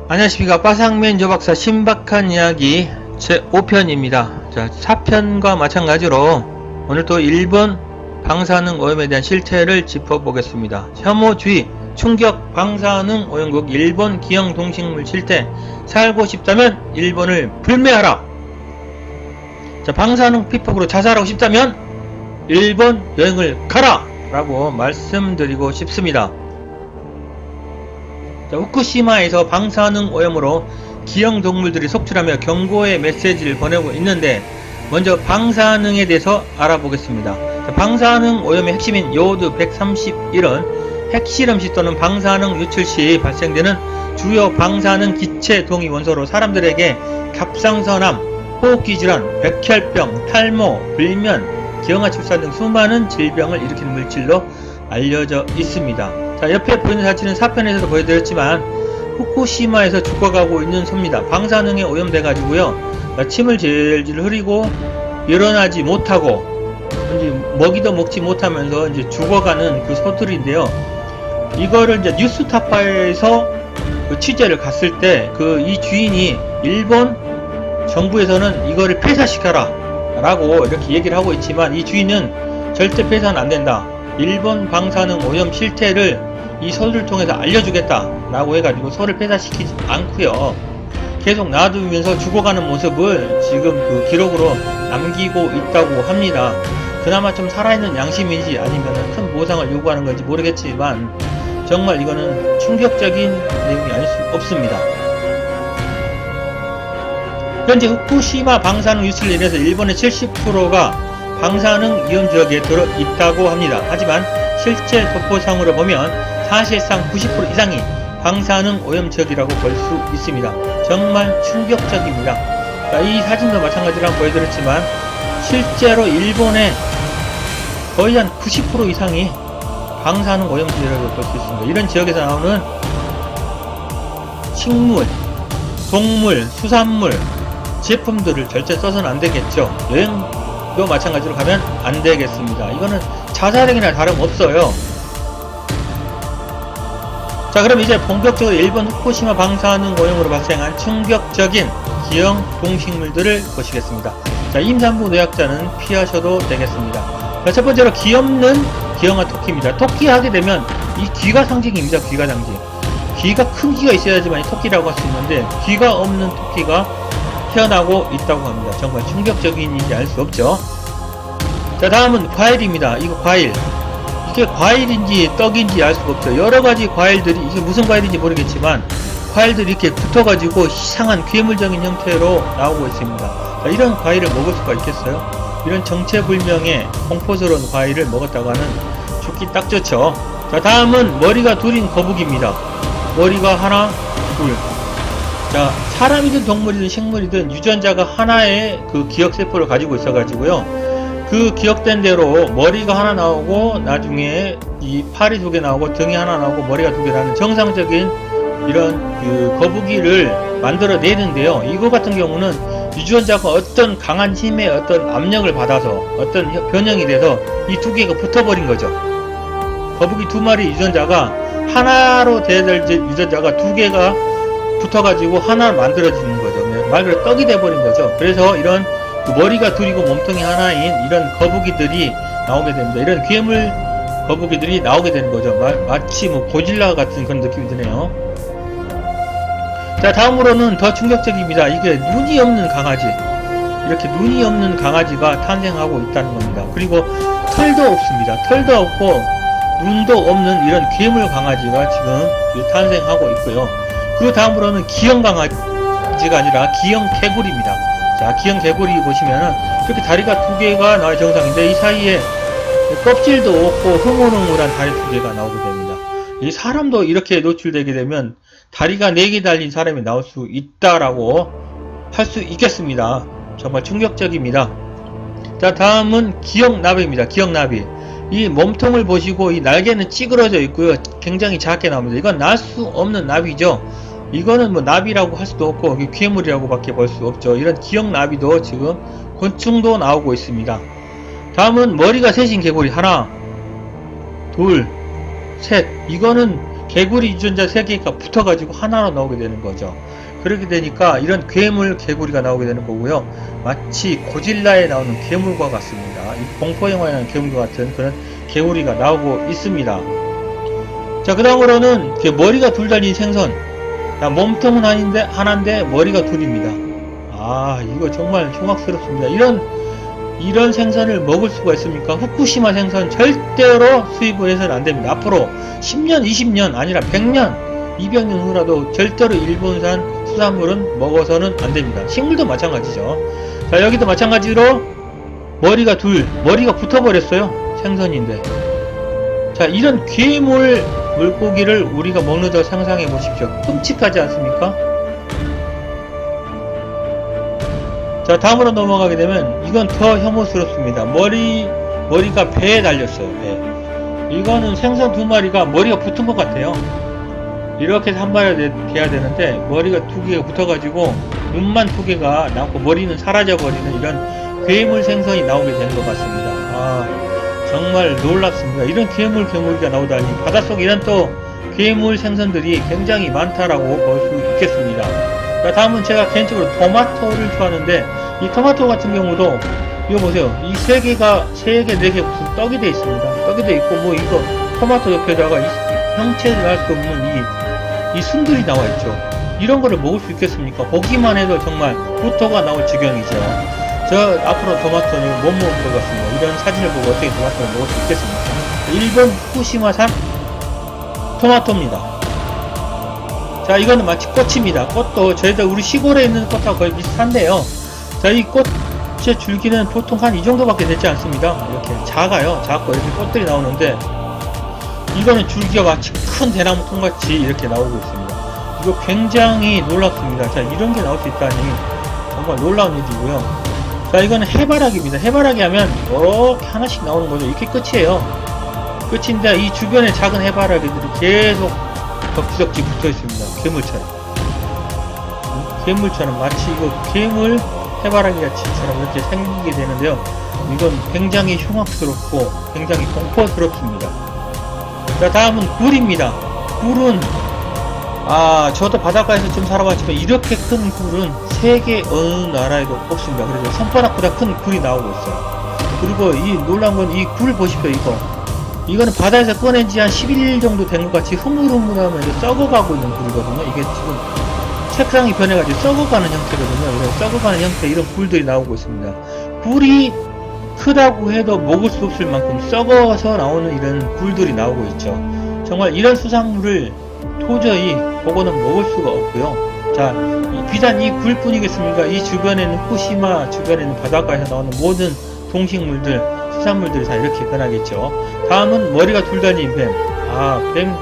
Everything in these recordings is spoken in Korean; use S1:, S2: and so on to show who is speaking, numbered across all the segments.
S1: 안녕하십니까. 빠상맨 조박사 신박한 이야기 제5편입니다. 자, 4편과 마찬가지로 오늘 또 일본 방사능 오염에 대한 실태를 짚어보겠습니다. 혐오주의, 충격 방사능 오염국 일본 기형 동식물 실태. 살고 싶다면 일본을 불매하라. 자, 방사능 피폭으로 자살하고 싶다면 일본 여행을 가라! 라고 말씀드리고 싶습니다. 자, 후쿠시마에서 방사능 오염으로 기형 동물들이 속출하며 경고의 메시지를 보내고 있는데, 먼저 방사능에 대해서 알아보겠습니다. 자, 방사능 오염의 핵심인 요오드 131은 핵실험시 또는 방사능 유출 시 발생되는 주요 방사능 기체 동위 원소로 사람들에게 갑상선암, 호흡기 질환, 백혈병, 탈모, 불면, 기형아 출산 등 수많은 질병을 일으키는 물질로 알려져 있습니다. 자, 옆에 보이는 사진은 4편에서도 보여드렸지만 후쿠시마에서 죽어가고 있는 소입니다. 방사능에 오염돼 가지고요, 침을 질질 흐리고 일어나지 못하고 이제 먹이도 먹지 못하면서 이제 죽어가는 그 소들인데요. 이거를 이제 뉴스타파에서 그 취재를 갔을 때 이 주인이 일본 정부에서는 이거를 폐사시켜라 라고 이렇게 얘기를 하고 있지만, 이 주인은 절대 폐사는 안 된다, 일본 방사능 오염 실태를 이 소를 통해서 알려주겠다 라고 해가지고 소를 폐사시키지 않고요, 계속 놔두면서 죽어가는 모습을 지금 그 기록으로 남기고 있다고 합니다. 그나마 좀 살아있는 양심인지 아니면 큰 보상을 요구하는 건지 모르겠지만 정말 이거는 충격적인 내용이 아닐 수 없습니다. 현재 후쿠시마 방사능 유출로 인해서 일본의 70%가 방사능 위험 지역에 들어있다고 합니다. 하지만 실제 도포상으로 보면 사실상 90% 이상이 방사능 오염 지역이라고 볼 수 있습니다. 정말 충격적입니다. 자, 이 사진도 마찬가지로 보여드렸지만 실제로 일본의 거의 한 90% 이상이 방사능 오염 지역이라고 볼 수 있습니다. 이런 지역에서 나오는 식물, 동물, 수산물 제품들을 절대 써서는 안 되겠죠. 여행도 마찬가지로 가면 안 되겠습니다. 이거는 자살행위나 다름없어요. 자, 그럼 이제 본격적으로 일본 후쿠시마 방사능 오염으로 발생한 충격적인 기형 동식물들을 보시겠습니다. 자, 임산부 노약자는 피하셔도 되겠습니다. 자, 첫 번째로 귀없는 기형아 토끼입니다. 토끼 하게 되면 이 귀가 상징입니다. 귀가 상징. 귀가 큰 귀가 있어야지만 토끼라고 할 수 있는데 귀가 없는 토끼가 태어나고 있다고 합니다. 정말 충격적인 일인지 알 수 없죠. 자, 다음은 과일입니다. 이거 과일. 이게 과일인지 떡인지 알 수가 없죠. 여러가지 과일들이, 이게 무슨 과일인지 모르겠지만 과일들이 이렇게 붙어가지고 이상한 괴물적인 형태로 나오고 있습니다. 자, 이런 과일을 먹을 수가 있겠어요? 이런 정체불명의 공포스러운 과일을 먹었다고 하는 죽기 딱 좋죠. 자, 다음은 머리가 둘인 거북입니다. 머리가 하나, 둘. 자, 사람이든 동물이든 식물이든 유전자가 하나의 그 기억세포를 가지고 있어가지고요, 그 기억된 대로 머리가 하나 나오고 나중에 이 팔이 2개 나오고 등이 하나 나오고 머리가 2개 나는 정상적인 이런 그 거북이를 만들어내는데요, 이거 같은 경우는 유전자가 어떤 강한 힘의 어떤 압력을 받아서 어떤 변형이 돼서 이 2개가 붙어버린 거죠. 거북이 2마리 유전자가 하나로 돼야 될 유전자가 2개가 붙어가지고 하나 만들어지는 거죠. 말 그대로 떡이 돼버린 거죠. 그래서 이런 그 머리가 둘이고 몸통이 하나인 이런 거북이들이 나오게 됩니다. 이런 괴물 거북이들이 나오게 되는 거죠. 마치 뭐 고질라 같은 그런 느낌이 드네요. 자, 다음으로는 더 충격적입니다. 이게 눈이 없는 강아지. 이렇게 눈이 없는 강아지가 탄생하고 있다는 겁니다. 그리고 털도 없습니다. 털도 없고 눈도 없는 이런 괴물 강아지가 지금 탄생하고 있고요. 그 다음으로는 기형 강아지가 아니라 기형 개구리입니다. 자, 기형 개구리 보시면은 이렇게 다리가 2개가 나와야 정상인데 이 사이에 껍질도 없고 흐물흐물한 다리 2개가 나오게 됩니다. 이 사람도 이렇게 노출되게 되면 다리가 4개 달린 사람이 나올 수 있다라고 할 수 있겠습니다. 정말 충격적입니다. 자, 다음은 기형나비입니다. 기형나비. 이 몸통을 보시고 이 날개는 찌그러져 있고요, 굉장히 작게 나옵니다. 이건 날 수 없는 나비죠. 이거는 뭐 나비라고 할 수도 없고 괴물이라고 밖에 볼 수 없죠. 이런 기형나비도 지금 곤충도 나오고 있습니다. 다음은 머리가 셋인 개구리. 하나, 둘, 셋. 이거는 개구리 유전자 3개가 붙어가지고 하나로 나오게 되는 거죠. 그렇게 되니까 이런 괴물 개구리가 나오게 되는 거고요. 마치 고질라에 나오는 괴물과 같습니다. 이 공포영화에 나오는 괴물과 같은 그런 개구리가 나오고 있습니다. 자, 그 다음으로는 머리가 둘 달린 생선. 자, 몸통은 아닌데 하나인데 머리가 둘입니다. 아, 이거 정말 흉악스럽습니다. 이런 생선을 먹을 수가 있습니까? 후쿠시마 생선 절대로 수입을 해서는 안 됩니다. 앞으로 10년, 20년 아니라 100년, 200년 후라도 절대로 일본산 수산물은 먹어서는 안 됩니다. 식물도 마찬가지죠. 자, 여기도 마찬가지로 머리가 붙어버렸어요. 생선인데. 자, 이런 괴물 물고기를 우리가 먹는다고 상상해 보십시오. 끔찍하지 않습니까? 자, 다음으로 넘어가게 되면 이건 더 혐오스럽습니다. 머리가 배에 달렸어요. 배. 이거는 생선 2마리가 머리가 붙은 것 같아요. 이렇게 해서 한 마리가 돼야 되는데 머리가 2개가 붙어가지고 눈만 2개가 나오고 머리는 사라져버리는 이런 괴물 생선이 나오게 된 것 같습니다. 아, 정말 놀랍습니다. 이런 괴물개구리가 나오다니. 바닷속에 이런 또 괴물 생선들이 굉장히 많다라고 볼 수 있겠습니다. 자, 다음은 제가 개인적으로 토마토를 좋아하는데 이 토마토 같은 경우도 이거 보세요. 이 3개, 4개 무슨 떡이 돼 있습니다. 떡이 돼 있고 뭐 이거 토마토 옆에다가 이 형체를 알 수 없는 이 순들이 나와 있죠. 이런 거를 먹을 수 있겠습니까? 보기만 해도 정말 구토가 나올 지경이죠. 저 앞으로 토마토는 못 먹을 것 같습니다. 이런 사진을 보고 어떻게 토마토를 먹을 수 있겠습니까? 일본 후쿠시마산 토마토입니다. 자, 이거는 마치 꽃입니다. 꽃도 저희들 우리 시골에 있는 꽃하고 거의 비슷한데요. 자, 이 꽃의 줄기는 보통 한 이 정도밖에 되지 않습니다. 이렇게 작아요. 작고 이렇게 꽃들이 나오는데 이거는 줄기가 마치 큰 대나무 통같이 이렇게 나오고 있습니다. 이거 굉장히 놀랍습니다. 자, 이런 게 나올 수 있다니 정말 놀라운 일이고요. 자, 이거는 해바라기입니다. 해바라기 하면 이렇게 하나씩 나오는 거죠. 이렇게 끝이에요. 끝인데 이 주변에 작은 해바라기들이 계속 덕지덕지 붙어 있습니다. 괴물처럼 마치 이거 괴물 해바라기 같이처럼 이렇게 생기게 되는데요. 이건 굉장히 흉악스럽고 굉장히 공포스럽습니다. 자, 다음은 굴입니다. 굴은 저도 바닷가에서 좀 살아봤지만 이렇게 큰 굴은 세계 어느 나라에도 없습니다. 그래서 손바닥보다 큰 굴이 나오고 있어요. 그리고 이 놀라운 건 이 굴 보십시오. 이거는 바다에서 꺼낸 지 한 11일 정도 된 것 같이 흐물흐물하면서 썩어가고 있는 굴이거든요. 이게 지금 색상이 변해가지고 썩어가는 형태거든요. 그래서 썩어가는 형태 이런 굴들이 나오고 있습니다. 굴이 크다고 해도 먹을 수 없을 만큼 썩어서 나오는 이런 굴들이 나오고 있죠. 정말 이런 수산물을 도저히 보고는 먹을 수가 없고요. 자, 비단 이 굴뿐이겠습니까? 이 주변에는 후쿠시마 주변에는 바닷가에서 나오는 모든 동식물들, 수산물들이 다 이렇게 변하겠죠. 다음은 머리가 둘 달린 뱀. 뱀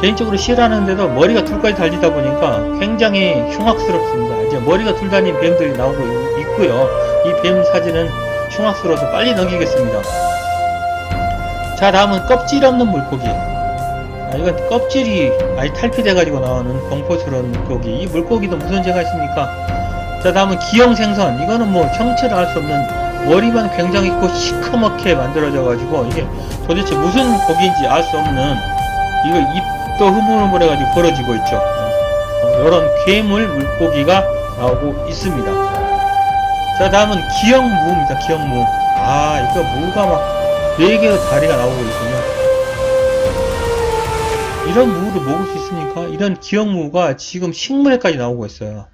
S1: 개인적으로 싫어하는데도 머리가 둘까지 달리다 보니까 굉장히 흉악스럽습니다. 이제 머리가 둘 달린 뱀들이 나오고 있고요. 이 뱀 사진은 흉악스러워서 빨리 넘기겠습니다. 자, 다음은 껍질 없는 물고기. 이건 껍질이 아예 탈피돼가지고 나오는 공포스러운 물고기. 이 물고기도 무슨 죄가 있습니까? 자, 다음은 기형생선. 이거는 뭐 형체를 알 수 없는 머리만 굉장히 있고 시커멓게 만들어져가지고 이게 도대체 무슨 고기인지 알 수 없는 이거 입도 흐물흐물해가지고 벌어지고 있죠. 이런 괴물 물고기가 나오고 있습니다. 자, 다음은 기형무입니다. 기형무. 이거 무가 막 4개의 다리가 나오고 있군요. 이런 무를 먹을 수 있습니까? 이런 기형무가 지금 식물에까지 나오고 있어요.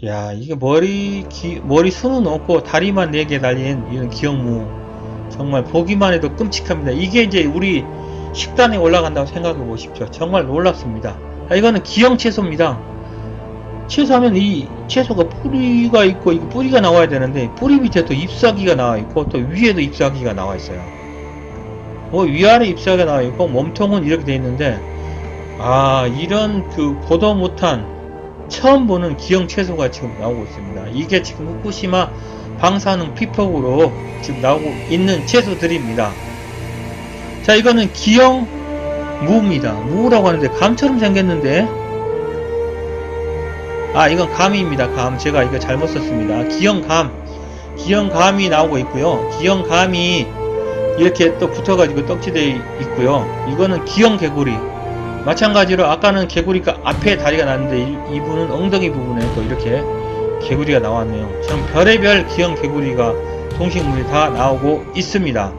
S1: 야, 이게 머리 수는 없고 다리만 4개 달린 이런 기형무. 정말 보기만 해도 끔찍합니다. 이게 이제 우리 식단에 올라간다고 생각해 보십시오. 정말 놀랍습니다. 이거는 기형 채소입니다. 채소하면 이 채소가 뿌리가 있고 이거 뿌리가 나와야 되는데 뿌리 밑에 또 잎사귀가 나와 있고 또 위에도 잎사귀가 나와 있어요. 위아래 잎사귀가 나와 있고 몸통은 이렇게 돼 있는데 이런 보도 못한 처음 보는 기형 채소가 지금 나오고 있습니다. 이게 지금 후쿠시마 방사능 피폭으로 지금 나오고 있는 채소들입니다. 자, 이거는 기형 무입니다. 무라고 하는데 감처럼 생겼는데 이건 감입니다. 감. 제가 이거 잘못 썼습니다. 기형감이 나오고 있고요. 기형감이 이렇게 또 붙어가지고 떡지되어 있고요. 이거는 기형개구리. 마찬가지로 아까는 개구리가 앞에 다리가 났는데 이분은 엉덩이 부분에 또 이렇게 개구리가 나왔네요. 참 별의별 기형 개구리가 동식물이 다 나오고 있습니다.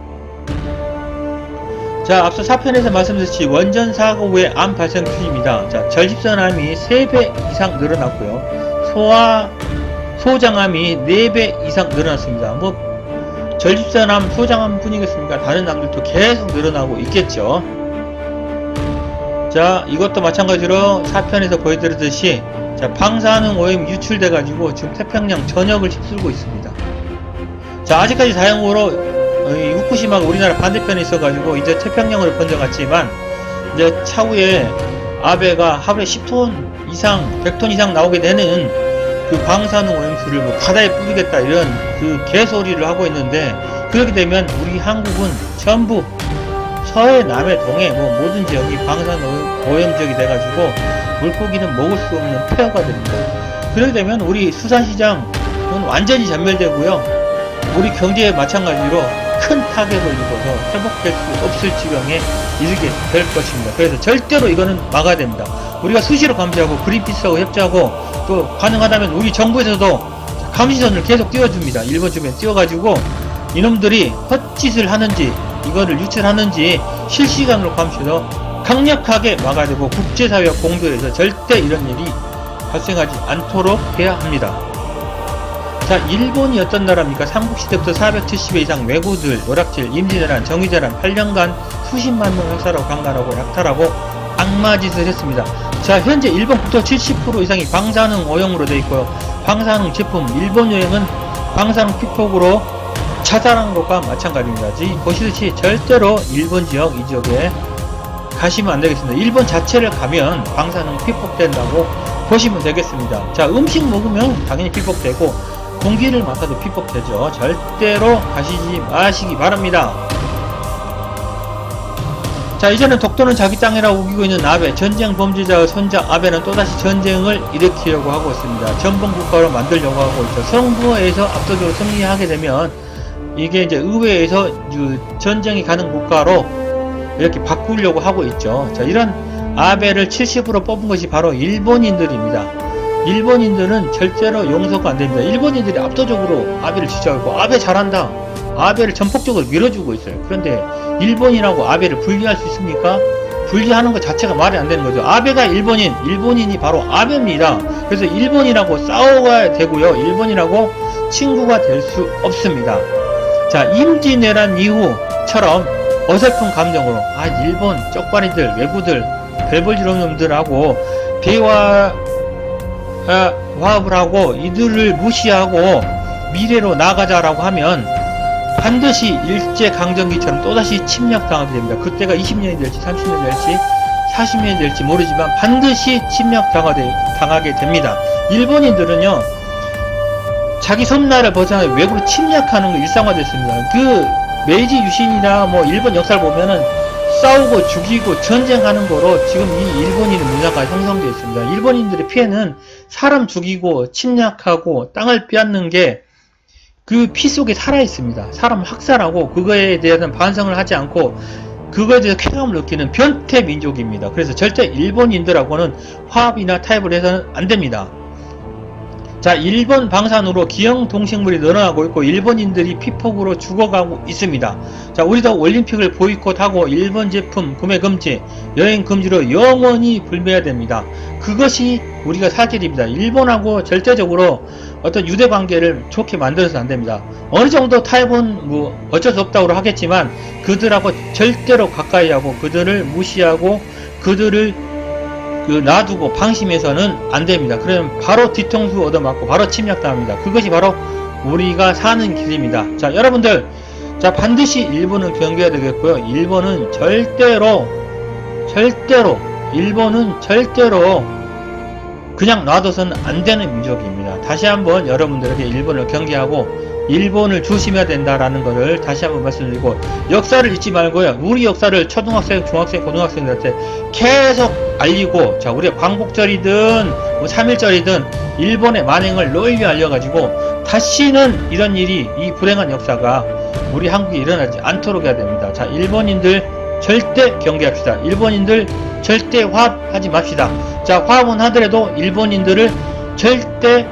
S1: 자, 앞서 4편에서 말씀드렸듯이 원전 사고 후의 암 발생 추이입니다. 자, 절집선암이 3배 이상 늘어났고요. 소장암이 4배 이상 늘어났습니다. 뭐 절집선암, 소장암 뿐이겠습니까? 다른 암들도 계속 늘어나고 있겠죠. 자, 이것도 마찬가지로 4편에서 보여드렸듯이 자, 방사능 오염 유출돼 가지고 지금 태평양 전역을 휩쓸고 있습니다. 자, 아직까지 다행으로 후쿠시마가 우리나라 반대편에 있어가지고 이제 태평양으로 번져갔지만 이제 차후에 아베가 하루에 10톤 이상, 100톤 이상 나오게 되는 그 방사능 오염수를 뭐 바다에 뿌리겠다 이런 그 개소리를 하고 있는데, 그렇게 되면 우리 한국은 전부 서해, 남해, 동해 뭐 모든 지역이 방사능 오염 지역이 돼가지고 물고기는 먹을 수 없는 폐허가 됩니다. 그렇게 되면 우리 수산시장은 완전히 전멸되고요. 우리 경제에 마찬가지로 큰 타격을 입어서 회복될 수 없을 지경에 이르게 될 것입니다. 그래서 절대로 이거는 막아야 됩니다. 우리가 수시로 감시하고 그린피스하고 협조하고 또 가능하다면 우리 정부에서도 감시선을 계속 띄워줍니다. 일본 주변에 띄워가지고 이놈들이 헛짓을 하는지 이거를 유출하는지 실시간으로 감시해서 강력하게 막아야 되고 국제사회와 공조해서 절대 이런 일이 발생하지 않도록 해야 합니다. 자, 일본이 어떤 나라입니까? 삼국시대부터 470회 이상 왜구들, 오락질, 임진왜란, 정의재란 8년간 수십만 명 학살하고 강간하고 약탈하고 악마짓을 했습니다. 자, 현재 일본 국토 70% 이상이 방사능 오염으로 되어 있고요. 방사능 제품, 일본 여행은 방사능 피폭으로 자살한 것과 마찬가지입니다. 보시듯이 절대로 일본 지역, 이 지역에 가시면 안 되겠습니다. 일본 자체를 가면 방사능 피폭된다고 보시면 되겠습니다. 자, 음식 먹으면 당연히 피폭되고 공기를 맡아도 피폭되죠. 절대로 가시지 마시기 바랍니다. 자, 이제는 독도는 자기 땅이라고 우기고 있는 아베, 전쟁 범죄자의 손자 아베는 또다시 전쟁을 일으키려고 하고 있습니다. 전범국가로 만들려고 하고 있죠. 선거에서 압도적으로 승리하게 되면 이게 이제 의회에서 전쟁이 가는 국가로 이렇게 바꾸려고 하고 있죠. 자, 이런 아베를 70% 뽑은 것이 바로 일본인들입니다. 일본인들은 절대로 용서가 안 됩니다. 일본인들이 압도적으로 아베를 지지하고 아베 잘한다, 아베를 전폭적으로 밀어주고 있어요. 그런데 일본이라고 아베를 분리할 수 있습니까? 분리하는 것 자체가 말이 안 되는 거죠. 아베가 일본인, 일본인이 바로 아베입니다. 그래서 일본이라고 싸워야 되고요. 일본이라고 친구가 될 수 없습니다. 자, 임진왜란 이후처럼 어설픈 감정으로 일본 쪽발이들, 외구들, 별볼일 없는 놈들하고 화합을 하고 이들을 무시하고 미래로 나가자라고 하면 반드시 일제강점기처럼 또다시 침략당하게 됩니다. 그때가 20년이 될지 30년이 될지 40년이 될지 모르지만 반드시 침략당하게 됩니다. 일본인들은요, 자기 섬나라를 벗어나 외국으로 침략하는 거 일상화됐습니다. 그 메이지 유신이나 뭐 일본 역사를 보면은 싸우고 죽이고 전쟁하는 거로 지금 이 일본인의 문화가 형성되어 있습니다. 일본인들의 피해는 사람 죽이고 침략하고 땅을 빼앗는 게 그 피 속에 살아 있습니다. 사람 학살하고 그거에 대한 반성을 하지 않고 그거에 대해서 쾌감을 느끼는 변태 민족입니다. 그래서 절대 일본인들하고는 화합이나 타협을 해서는 안 됩니다. 자, 일본 방산으로 기형 동식물이 늘어나고 있고 일본인들이 피폭으로 죽어가고 있습니다. 자, 우리도 올림픽을 보이콧하고 일본 제품 구매 금지, 여행 금지로 영원히 불매해야 됩니다. 그것이 우리가 사실입니다. 일본하고 절대적으로 어떤 유대 관계를 좋게 만들어서는 안 됩니다. 어느 정도 타협은 뭐 어쩔 수 없다고 하겠지만 그들하고 절대로 가까이 하고 그들을 무시하고 그들을 놔두고 방심해서는 안 됩니다. 그러면 바로 뒤통수 얻어맞고 바로 침략당합니다. 그것이 바로 우리가 사는 길입니다. 자, 여러분들, 자, 반드시 일본을 경계해야 되겠고요. 일본은 절대로 그냥 놔둬서는 안 되는 민족입니다. 다시 한번 여러분들에게 일본을 경계하고 일본을 조심해야 된다라는 것을 다시 한번 말씀드리고, 역사를 잊지 말고요. 우리 역사를 초등학생, 중학생, 고등학생들한테 계속 알리고, 자, 우리가 광복절이든 뭐 3.1절이든 일본의 만행을 널리 알려가지고 다시는 이런 일이, 이 불행한 역사가 우리 한국에 일어나지 않도록 해야 됩니다. 자, 일본인들 절대 경계합시다. 일본인들 절대 화합하지 맙시다. 자, 화합은 하더라도 일본인들을 절대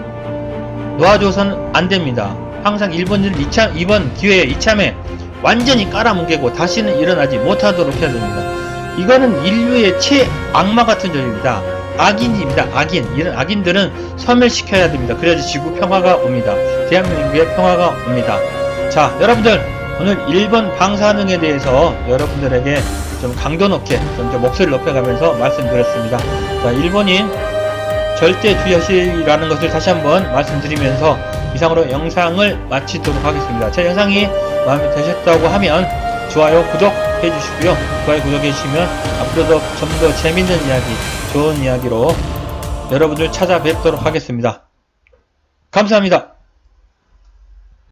S1: 놓아줘서는 안 됩니다. 항상 일본인들 이번 기회에 이참에 완전히 깔아뭉개고 다시는 일어나지 못하도록 해야 됩니다. 이거는 인류의 최악마 같은 점입니다. 악인입니다. 악인. 이런 악인들은 소멸시켜야 됩니다. 그래야지 지구 평화가 옵니다. 대한민국의 평화가 옵니다. 자, 여러분들 오늘 일본 방사능에 대해서 여러분들에게 좀 강도 높게 좀 목소리를 높여가면서 말씀드렸습니다. 자, 일본인 절대 주의하시라는 것을 다시 한번 말씀드리면서 이상으로 영상을 마치도록 하겠습니다. 제 영상이 마음에 드셨다고 하면 좋아요, 구독 해주시고요. 좋아요, 구독해 주시면 앞으로도 좀 더 재밌는 이야기, 좋은 이야기로 여러분들 찾아뵙도록 하겠습니다. 감사합니다.